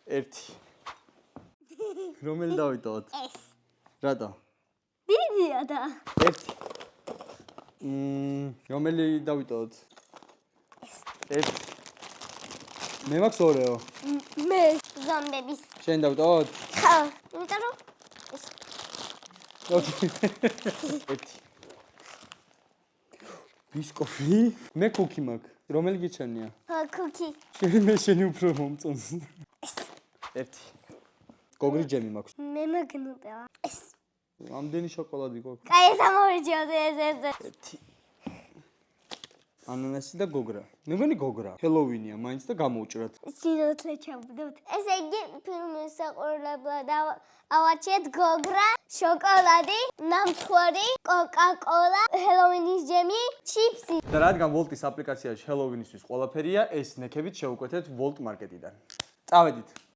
1. რომელი დავიტოვოთ? ეს. რატო? დიდია და. 1. რომელი დავიტოვოთ? ეს. 1. მე მაქვს ორეო. მე ზომბების. შენ დავიტოვოთ? ხა, იმიტომ რომ ეს. ოკეი. 1. ბისკოფი? მე კუკი მაქვს. რომელი გიჩვენია? კუკი. შენი უფრო მომწონს. 1. გოგრი ჯემი მაქვს. მე მაგნუტა. ეს. ამდენი შოკოლადი გვაქვს. კაი, ეს ამორჩიოთ ეს. 1. ანანასი და გოგრა. მე მგონი გოგრა. ჰელოვინია, მაინც და გამოუჭრათ. სინოთლე ჩავდოთ. ესე იგი, ფილმის საყურებლად ავაჩიეთ გოგრა, შოკოლადი, ნამთხვარი, კოკა-კოლა, ჰელოვინის ჯემი, ჩიპსი. და რადგან ვოლტის აპლიკაციაში ჰელოვინისთვის ყველაფერია, ეს ნექებით შევუკვეთეთ ვოლტ მარკეტიდან. წავედით.